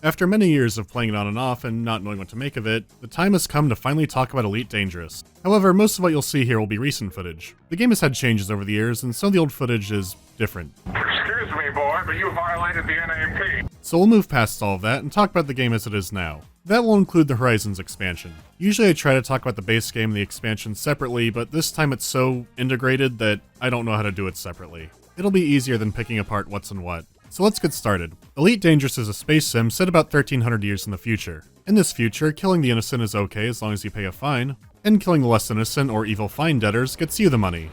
After many years of playing it on and off and not knowing what to make of it, the time has come to finally talk about Elite Dangerous. However, most of what you'll see here will be recent footage. The game has had changes over the years, and some of the old footage is different. Excuse me, boy, but you violated the NAMP. So we'll move past all of that and talk about the game as it is now. That will include the Horizons expansion. Usually I try to talk about the base game and the expansion separately, but this time it's so integrated that I don't know how to do it separately. It'll be easier than picking apart what's and what. So let's get started. Elite Dangerous is a space sim set about 1300 years in the future. In this future, killing the innocent is okay as long as you pay a fine, and killing the less innocent or evil fine debtors gets you the money.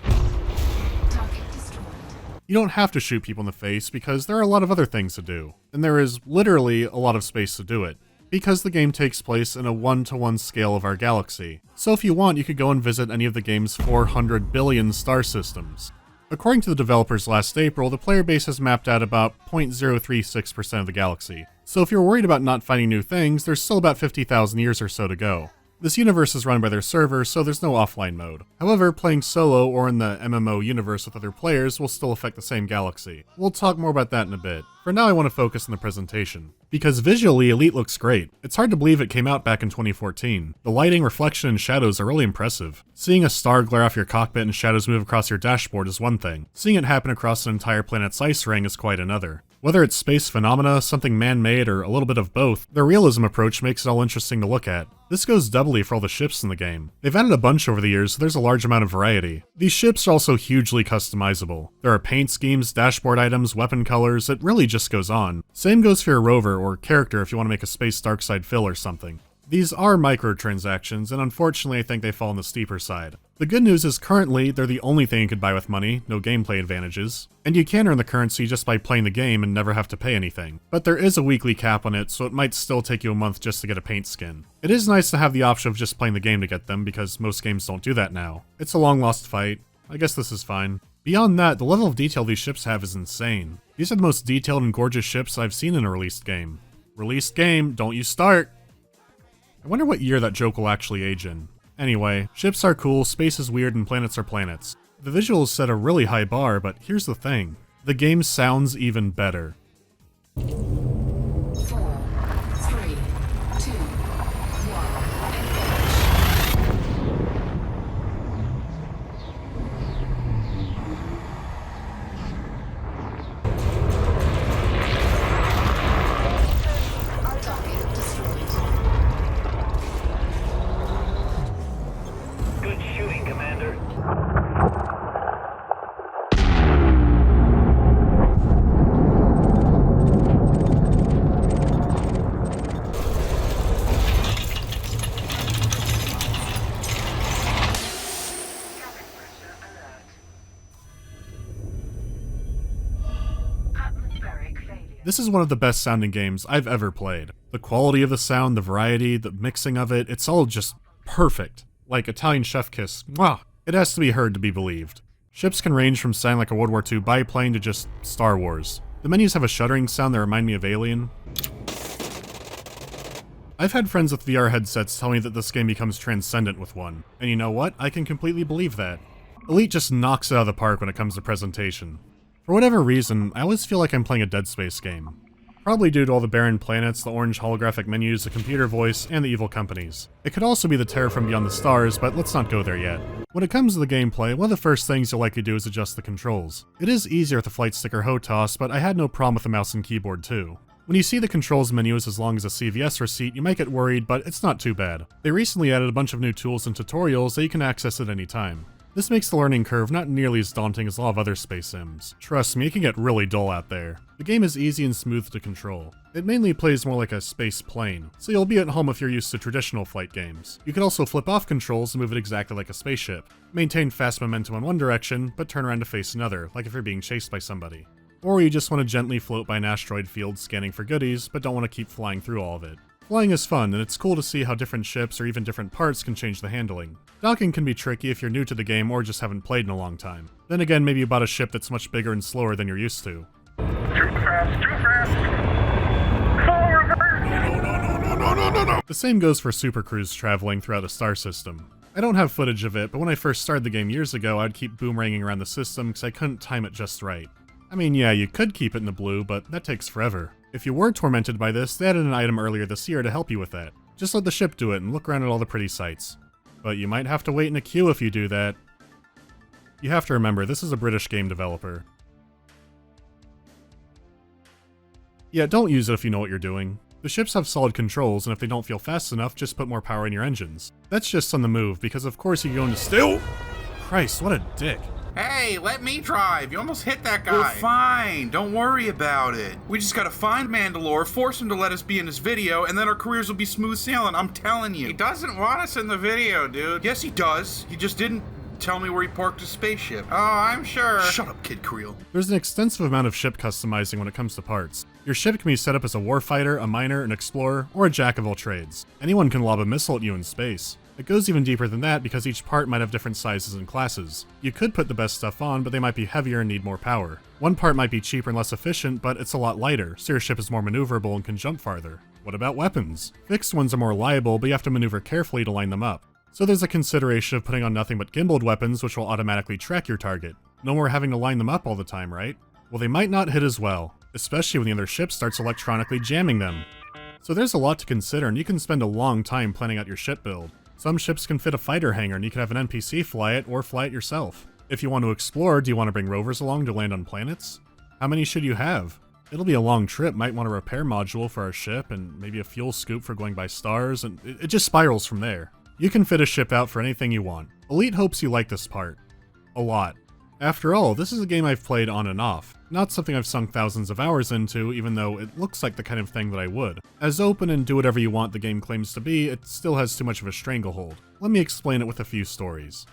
You don't have to shoot people in the face because there are a lot of other things to do, and there is literally a lot of space to do it, because the game takes place in a 1-to-1 scale of our galaxy. So if you want, you could go and visit any of the game's 400 billion star systems. According to the developers last April, the player base has mapped out about 0.036% of the galaxy. So if you're worried about not finding new things, there's still about 50,000 years or so to go. This universe is run by their server, so there's no offline mode. However, playing solo or in the MMO universe with other players will still affect the same galaxy. We'll talk more about that in a bit. For now, I want to focus on the presentation. Because visually, Elite looks great. It's hard to believe it came out back in 2014. The lighting, reflection, and shadows are really impressive. Seeing a star glare off your cockpit and shadows move across your dashboard is one thing. Seeing it happen across an entire planet's ice ring is quite another. Whether it's space phenomena, something man-made, or a little bit of both, their realism approach makes it all interesting to look at. This goes doubly for all the ships in the game. They've added a bunch over the years, so there's a large amount of variety. These ships are also hugely customizable. There are paint schemes, dashboard items, weapon colors, it really just goes on. Same goes for your rover or character if you want to make a space darkside fill or something. These are microtransactions, and unfortunately I think they fall on the steeper side. The good news is currently, they're the only thing you could buy with money, no gameplay advantages. And you can earn the currency just by playing the game and never have to pay anything. But there is a weekly cap on it, so it might still take you a month just to get a paint skin. It is nice to have the option of just playing the game to get them, because most games don't do that now. It's a long lost fight. I guess this is fine. Beyond that, the level of detail these ships have is insane. These are the most detailed and gorgeous ships I've seen in a released game. Released game, don't you start! I wonder what year that joke will actually age in. Anyway, ships are cool, space is weird, and planets are planets. The visuals set a really high bar, but here's the thing. The game sounds even better. 4, 3, 2, 1, Good shooting, Commander. This is one of the best sounding games I've ever played. The quality of the sound, the variety, the mixing of it, it's all just perfect. Like Italian chef kiss. Mwah! It has to be heard to be believed. Ships can range from sounding like a World War II biplane to just Star Wars. The menus have a shuddering sound that remind me of Alien. I've had friends with VR headsets tell me that this game becomes transcendent with one. And you know what? I can completely believe that. Elite just knocks it out of the park when it comes to presentation. For whatever reason, I always feel like I'm playing a Dead Space game. Probably due to all the barren planets, the orange holographic menus, the computer voice, and the evil companies. It could also be the terror from beyond the stars, but let's not go there yet. When it comes to the gameplay, one of the first things you'll likely do is adjust the controls. It is easier with the flight stick or HOTAS, but I had no problem with the mouse and keyboard too. When you see the controls menu is as long as a CVS receipt, you might get worried, but it's not too bad. They recently added a bunch of new tools and tutorials that you can access at any time. This makes the learning curve not nearly as daunting as a lot of other space sims. Trust me, it can get really dull out there. The game is easy and smooth to control. It mainly plays more like a space plane, so you'll be at home if you're used to traditional flight games. You can also flip off controls and move it exactly like a spaceship. Maintain fast momentum in one direction, but turn around to face another, like if you're being chased by somebody. Or you just want to gently float by an asteroid field scanning for goodies, but don't want to keep flying through all of it. Flying is fun, and it's cool to see how different ships or even different parts can change the handling. Docking can be tricky if you're new to the game or just haven't played in a long time. Then again, maybe you bought a ship that's much bigger and slower than you're used to. Too fast! Full reverse! No. The same goes for Super Cruise traveling throughout a star system. I don't have footage of it, but when I first started the game years ago, I'd keep boomeranging around the system because I couldn't time it just right. I mean, yeah, you could keep it in the blue, but that takes forever. If you were tormented by this, they added an item earlier this year to help you with that. Just let the ship do it and look around at all the pretty sights. But you might have to wait in a queue if you do that. You have to remember, this is a British game developer. Yeah, don't use it if you know what you're doing. The ships have solid controls, and if they don't feel fast enough, just put more power in your engines. That's just on the move, because of course you go into still. Christ, what a dick. Hey, let me drive. You almost hit that guy. We're fine. Don't worry about it. We just gotta find Mandalore, force him to let us be in his video, and then our careers will be smooth sailing. I'm telling you. He doesn't want us in the video, dude. Yes, he does. He just didn't tell me where he parked his spaceship. Oh, I'm sure. Shut up, Kid Kreal. There's an extensive amount of ship customizing when it comes to parts. Your ship can be set up as a warfighter, a miner, an explorer, or a jack of all trades. Anyone can lob a missile at you in space. It goes even deeper than that because each part might have different sizes and classes. You could put the best stuff on, but they might be heavier and need more power. One part might be cheaper and less efficient, but it's a lot lighter, so your ship is more maneuverable and can jump farther. What about weapons? Fixed ones are more reliable, but you have to maneuver carefully to line them up. So there's a consideration of putting on nothing but gimbaled weapons, which will automatically track your target. No more having to line them up all the time, right? Well, they might not hit as well, especially when the other ship starts electronically jamming them. So there's a lot to consider, and you can spend a long time planning out your ship build. Some ships can fit a fighter hangar, and you can have an NPC fly it, or fly it yourself. If you want to explore, do you want to bring rovers along to land on planets? How many should you have? It'll be a long trip, might want a repair module for our ship, and maybe a fuel scoop for going by stars, and it just spirals from there. You can fit a ship out for anything you want. Elite hopes you like this part. A lot. After all, this is a game I've played on and off, not something I've sunk thousands of hours into, even though it looks like the kind of thing that I would. As open and do whatever you want the game claims to be, it still has too much of a stranglehold. Let me explain it with a few stories.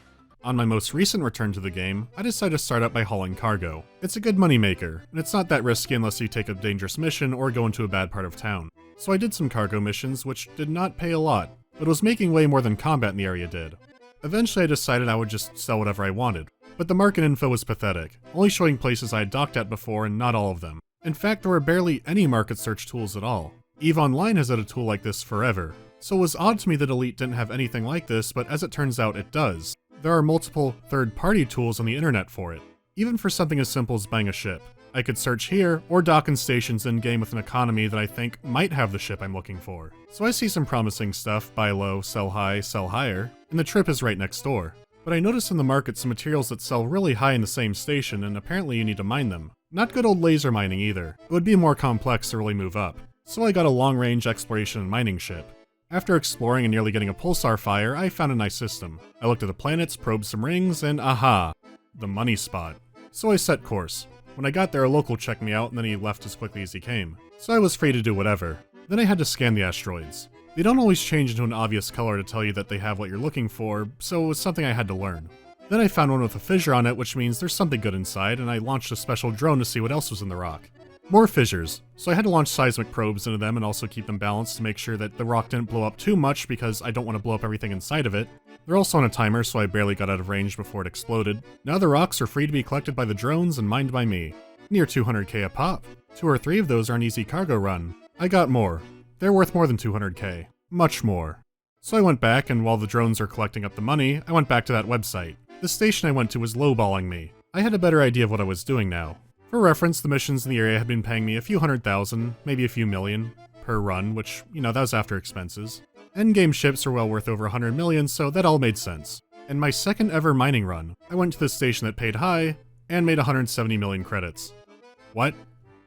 On my most recent return to the game, I decided to start out by hauling cargo. It's a good moneymaker, and it's not that risky unless you take a dangerous mission or go into a bad part of town. So I did some cargo missions, which did not pay a lot, but was making way more than combat in the area did. Eventually I decided I would just sell whatever I wanted. But the market info was pathetic, only showing places I had docked at before and not all of them. In fact, there were barely any market search tools at all. EVE Online has had a tool like this forever, so it was odd to me that Elite didn't have anything like this, but as it turns out it does. There are multiple third-party tools on the internet for it, even for something as simple as buying a ship. I could search here, or dock in stations in-game with an economy that I think might have the ship I'm looking for. So I see some promising stuff, buy low, sell high, sell higher, and the trip is right next door. But I noticed in the market some materials that sell really high in the same station, and apparently you need to mine them. Not good old laser mining either. It would be more complex to really move up. So I got a long-range exploration and mining ship. After exploring and nearly getting a pulsar fire, I found a nice system. I looked at the planets, probed some rings, and aha! The money spot. So I set course. When I got there, a local checked me out, and then he left as quickly as he came. So I was free to do whatever. Then I had to scan the asteroids. They don't always change into an obvious color to tell you that they have what you're looking for, so it was something I had to learn. Then I found one with a fissure on it, which means there's something good inside, and I launched a special drone to see what else was in the rock. More fissures, so I had to launch seismic probes into them and also keep them balanced to make sure that the rock didn't blow up too much because I don't want to blow up everything inside of it. They're also on a timer, so I barely got out of range before it exploded. Now the rocks are free to be collected by the drones and mined by me. Near 200k a pop. 2 or 3 of those are an easy cargo run. I got more. They're worth more than 200k. Much more. So I went back, and while the drones are collecting up the money, I went back to that website. The station I went to was lowballing me. I had a better idea of what I was doing now. For reference, the missions in the area had been paying me a few $100,000, maybe a few million, per run, which, that was after expenses. Endgame ships are well worth over 100 million, so that all made sense. In my second ever mining run, I went to the station that paid high, and made 170 million credits. What?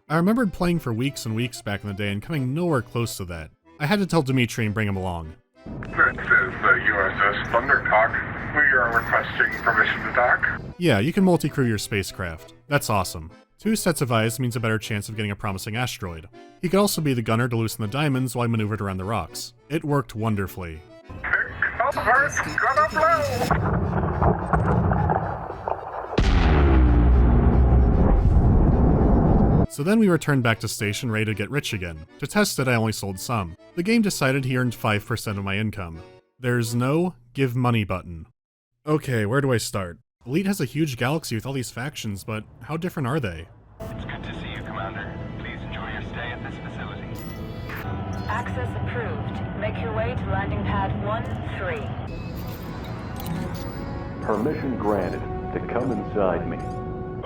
I remembered playing for weeks and weeks back in the day and coming nowhere close to that. I had to tell Dimitri and bring him along. This is the USS Thundercock. We are requesting permission to dock. Yeah, you can multi-crew your spacecraft. That's awesome. 2 sets of eyes means a better chance of getting a promising asteroid. He could also be the gunner to loosen the diamonds while I maneuvered around the rocks. It worked wonderfully. Comfort, gonna blow! So then we returned back to station ready to get rich again. To test it, I only sold some. The game decided he earned 5% of my income. There's no give money button. Okay, where do I start? Elite has a huge galaxy with all these factions, but how different are they? It's good to see you, Commander. Please enjoy your stay at this facility. Access approved. Make your way to landing pad 1-3. Permission granted to come inside me.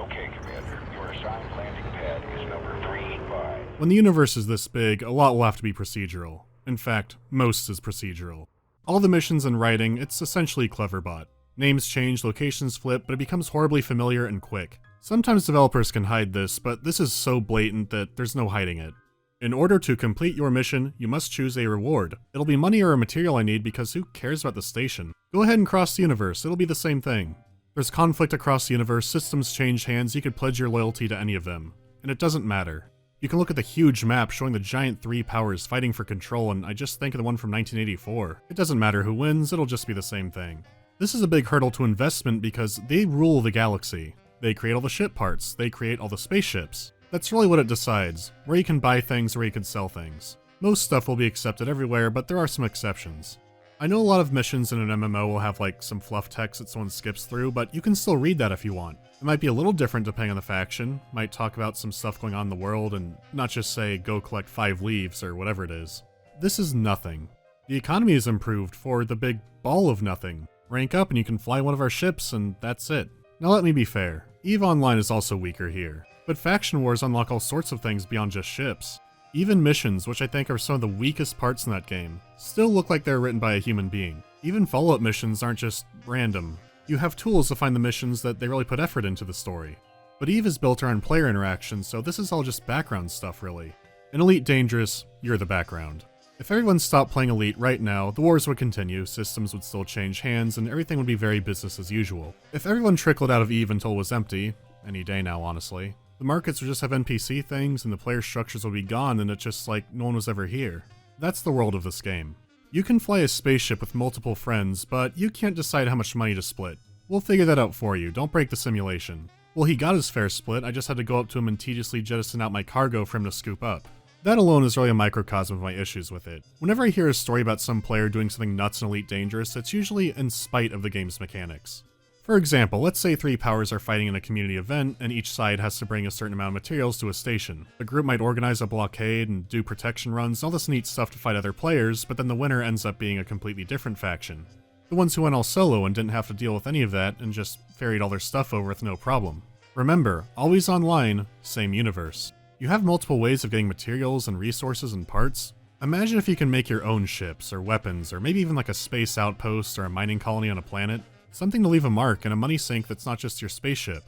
Okay, Commander. Your assigned landing pad is number 3-5. When the universe is this big, a lot will have to be procedural. In fact, most is procedural. All the missions and writing, it's essentially Cleverbot. Names change, locations flip, but it becomes horribly familiar and quick. Sometimes developers can hide this, but this is so blatant that there's no hiding it. In order to complete your mission, you must choose a reward. It'll be money or a material I need because who cares about the station? Go ahead and cross the universe, it'll be the same thing. There's conflict across the universe, systems change hands, you could pledge your loyalty to any of them. And it doesn't matter. You can look at the huge map showing the giant three powers fighting for control, and I just think of the one from 1984. It doesn't matter who wins, it'll just be the same thing. This is a big hurdle to investment because they rule the galaxy. They create all the ship parts, they create all the spaceships. That's really what it decides, where you can buy things, where you can sell things. Most stuff will be accepted everywhere, but there are some exceptions. I know a lot of missions in an MMO will have like some fluff text that someone skips through, but you can still read that if you want. It might be a little different depending on the faction, might talk about some stuff going on in the world and not just say go collect 5 leaves or whatever it is. This is nothing. The economy is improved for the big ball of nothing. Rank up and you can fly one of our ships and that's it. Now let me be fair, EVE Online is also weaker here. But faction wars unlock all sorts of things beyond just ships. Even missions, which I think are some of the weakest parts in that game, still look like they're written by a human being. Even follow-up missions aren't just random. You have tools to find the missions that they really put effort into the story. But EVE is built around player interaction, so this is all just background stuff really. In Elite Dangerous, you're the background. If everyone stopped playing Elite right now, the wars would continue, systems would still change hands, and everything would be very business as usual. If everyone trickled out of EVE until it was empty, any day now honestly, the markets would just have NPC things and the player structures would be gone and it's just like no one was ever here. That's the world of this game. You can fly a spaceship with multiple friends, but you can't decide how much money to split. We'll figure that out for you, don't break the simulation. Well, he got his fair split, I just had to go up to him and tediously jettison out my cargo for him to scoop up. That alone is really a microcosm of my issues with it. Whenever I hear a story about some player doing something nuts in Elite Dangerous, it's usually in spite of the game's mechanics. For example, let's say 3 powers are fighting in a community event, and each side has to bring a certain amount of materials to a station. The group might organize a blockade and do protection runs, all this neat stuff to fight other players, but then the winner ends up being a completely different faction. The ones who went all solo and didn't have to deal with any of that, and just ferried all their stuff over with no problem. Remember, always online, same universe. You have multiple ways of getting materials and resources and parts. Imagine if you can make your own ships, or weapons, or maybe even like a space outpost or a mining colony on a planet. Something to leave a mark and a money sink that's not just your spaceship.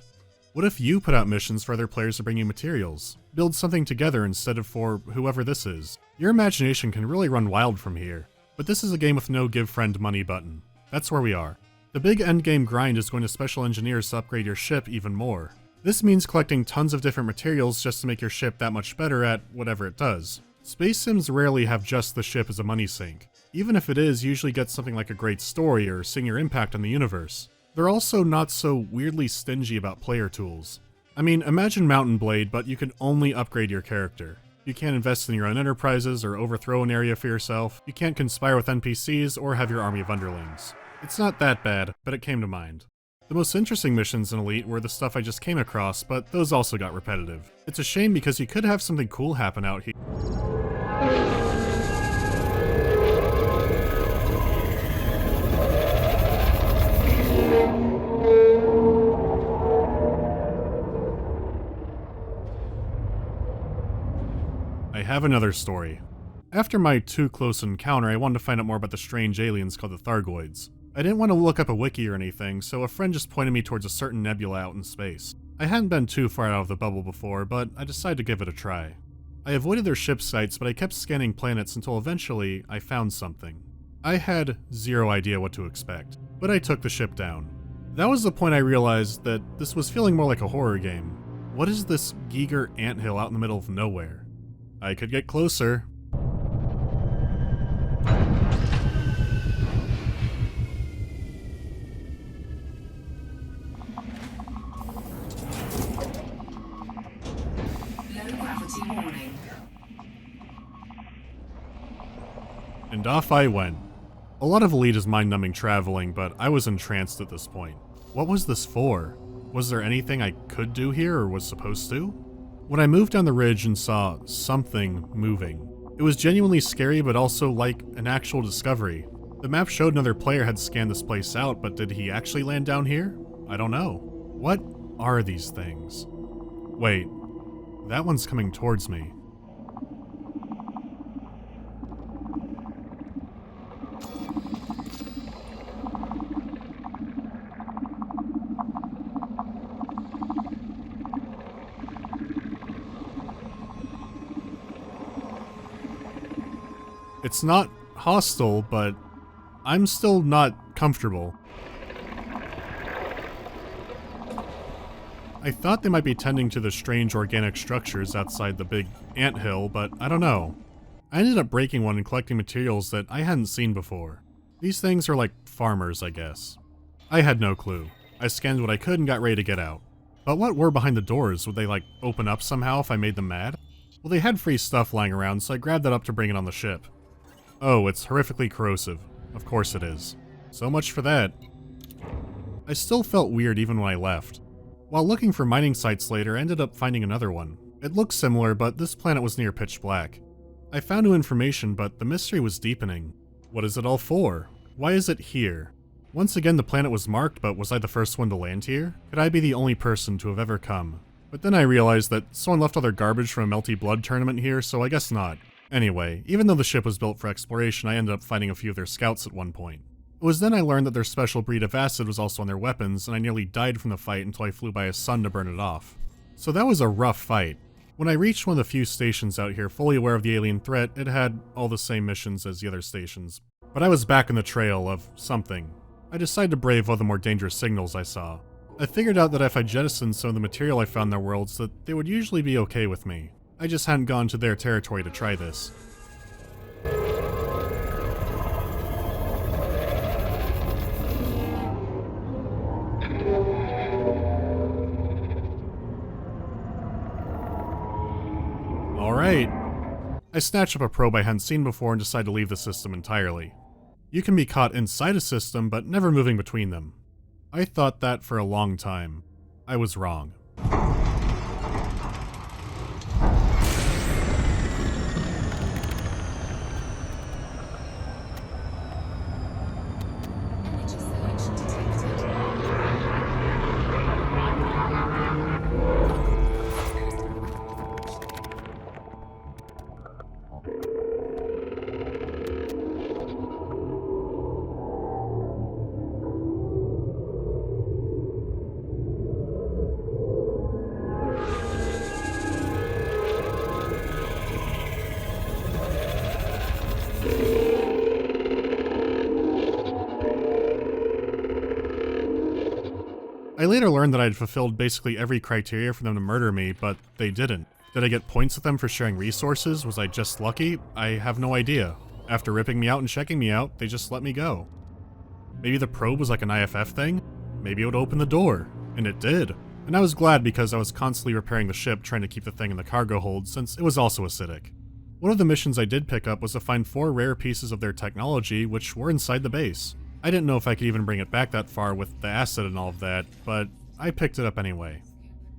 What if you put out missions for other players to bring you materials? Build something together instead of for whoever this is. Your imagination can really run wild from here. But this is a game with no give friend money button. That's where we are. The big endgame grind is going to special engineers to upgrade your ship even more. This means collecting tons of different materials just to make your ship that much better at whatever it does. Space sims rarely have just the ship as a money sink. Even if it is, you usually get something like a great story or seeing your impact on the universe. They're also not so weirdly stingy about player tools. I mean, imagine Mountain Blade, but you can only upgrade your character. You can't invest in your own enterprises or overthrow an area for yourself. You can't conspire with NPCs or have your army of underlings. It's not that bad, but it came to mind. The most interesting missions in Elite were the stuff I just came across, but those also got repetitive. It's a shame because you could have something cool happen out here. I have another story. After my too close encounter, I wanted to find out more about the strange aliens called the Thargoids. I didn't want to look up a wiki or anything, so a friend just pointed me towards a certain nebula out in space. I hadn't been too far out of the bubble before, but I decided to give it a try. I avoided their ship sites, but I kept scanning planets until eventually I found something. I had zero idea what to expect, but I took the ship down. That was the point I realized that this was feeling more like a horror game. What is this Giger anthill out in the middle of nowhere? I could get closer. And off I went. A lot of Elite is mind-numbing traveling, but I was entranced at this point. What was this for? Was there anything I could do here or was supposed to? When I moved down the ridge and saw something moving, it was genuinely scary but also like an actual discovery. The map showed another player had scanned this place out, but did he actually land down here? I don't know. What are these things? Wait, that one's coming towards me. It's not hostile, but I'm still not comfortable. I thought they might be tending to the strange organic structures outside the big anthill, but I don't know. I ended up breaking one and collecting materials that I hadn't seen before. These things are like farmers, I guess. I had no clue. I scanned what I could and got ready to get out. But what were behind the doors? Would they like open up somehow if I made them mad? Well, they had free stuff lying around, so I grabbed that up to bring it on the ship. Oh, it's horrifically corrosive. Of course it is. So much for that. I still felt weird even when I left. While looking for mining sites later, I ended up finding another one. It looked similar, but this planet was near pitch black. I found new information, but the mystery was deepening. What is it all for? Why is it here? Once again, the planet was marked, but was I the first one to land here? Could I be the only person to have ever come? But then I realized that someone left all their garbage from a Melty Blood tournament here, so I guess not. Anyway, even though the ship was built for exploration, I ended up fighting a few of their scouts at one point. It was then I learned that their special breed of acid was also on their weapons, and I nearly died from the fight until I flew by a sun to burn it off. So that was a rough fight. When I reached one of the few stations out here fully aware of the alien threat, it had all the same missions as the other stations. But I was back on the trail of something. I decided to brave one of the more dangerous signals I saw. I figured out that if I jettisoned some of the material I found in their worlds, that they would usually be okay with me. I just hadn't gone to their territory to try this. Alright. I snatched up a probe I hadn't seen before and decided to leave the system entirely. You can be caught inside a system, but never moving between them. I thought that for a long time. I was wrong. I later learned that I had fulfilled basically every criteria for them to murder me, but they didn't. Did I get points with them for sharing resources? Was I just lucky? I have no idea. After ripping me out and checking me out, they just let me go. Maybe the probe was like an IFF thing? Maybe it would open the door. And it did. And I was glad because I was constantly repairing the ship trying to keep the thing in the cargo hold since it was also acidic. One of the missions I did pick up was to find 4 rare pieces of their technology which were inside the base. I didn't know if I could even bring it back that far with the acid and all of that, but I picked it up anyway.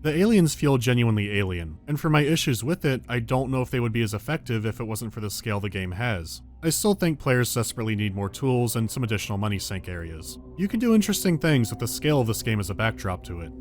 The aliens feel genuinely alien, and for my issues with it, I don't know if they would be as effective if it wasn't for the scale the game has. I still think players desperately need more tools and some additional money sink areas. You can do interesting things with the scale of this game as a backdrop to it.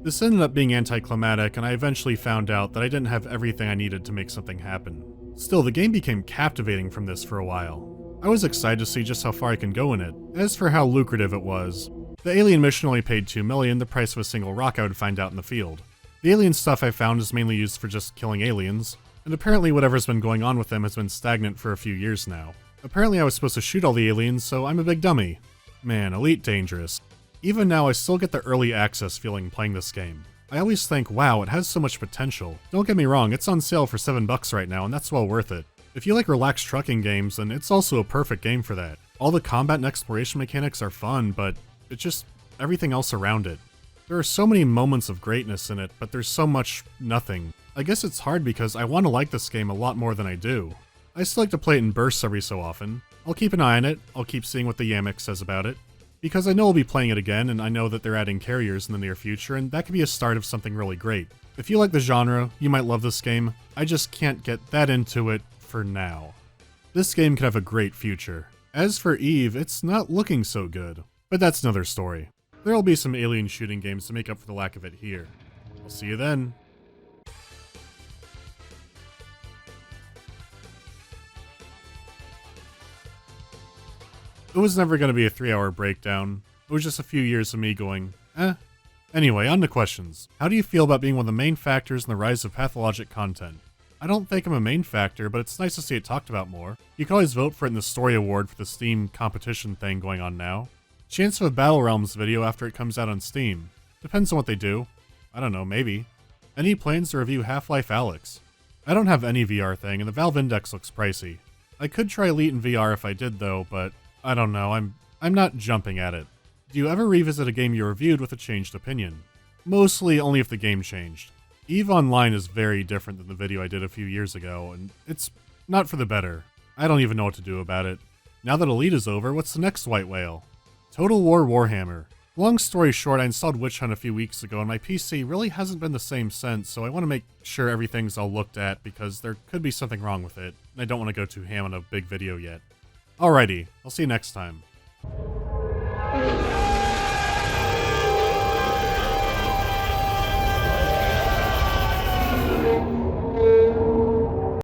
This ended up being anticlimactic, and I eventually found out that I didn't have everything I needed to make something happen. Still, the game became captivating from this for a while. I was excited to see just how far I can go in it. As for how lucrative it was, the alien mission only paid $2 million, the price of a single rock I would find out in the field. The alien stuff I found is mainly used for just killing aliens, and apparently whatever's been going on with them has been stagnant for a few years now. Apparently I was supposed to shoot all the aliens, so I'm a big dummy. Man, Elite dangerous. Even now I still get the early access feeling playing this game. I always think, wow, it has so much potential. Don't get me wrong, it's on sale for $7 right now, and that's well worth it. If you like relaxed trucking games, then it's also a perfect game for that. All the combat and exploration mechanics are fun, but it's just everything else around it. There are so many moments of greatness in it, but there's so much nothing. I guess it's hard because I want to like this game a lot more than I do. I still like to play it in bursts every so often. I'll keep an eye on it, I'll keep seeing what the Yamik says about it, because I know I'll be playing it again, and I know that they're adding carriers in the near future, and that could be a start of something really great. If you like the genre, you might love this game. I just can't get that into it for now. This game could have a great future. As for Eve, it's not looking so good. But that's another story. There'll be some alien shooting games to make up for the lack of it here. I'll see you then. It was never going to be a 3-hour breakdown. It was just a few years of me going, eh. Anyway, on to questions. How do you feel about being one of the main factors in the rise of pathologic content? I don't think I'm a main factor, but it's nice to see it talked about more. You can always vote for it in the story award for the Steam competition thing going on now. Chance of a Battle Realms video after it comes out on Steam. Depends on what they do. I don't know, maybe. Any plans to review Half-Life Alyx? I don't have any VR thing, and the Valve Index looks pricey. I could try Elite in VR if I did though, but I don't know, I'm not jumping at it. Do you ever revisit a game you reviewed with a changed opinion? Mostly only if the game changed. EVE Online is very different than the video I did a few years ago, and it's not for the better. I don't even know what to do about it. Now that Elite is over, what's the next white whale? Total War Warhammer. Long story short, I installed Witch Hunt a few weeks ago, and my PC really hasn't been the same since, so I want to make sure everything's all looked at because there could be something wrong with it, and I don't want to go too ham on a big video yet. Alrighty, I'll see you next time.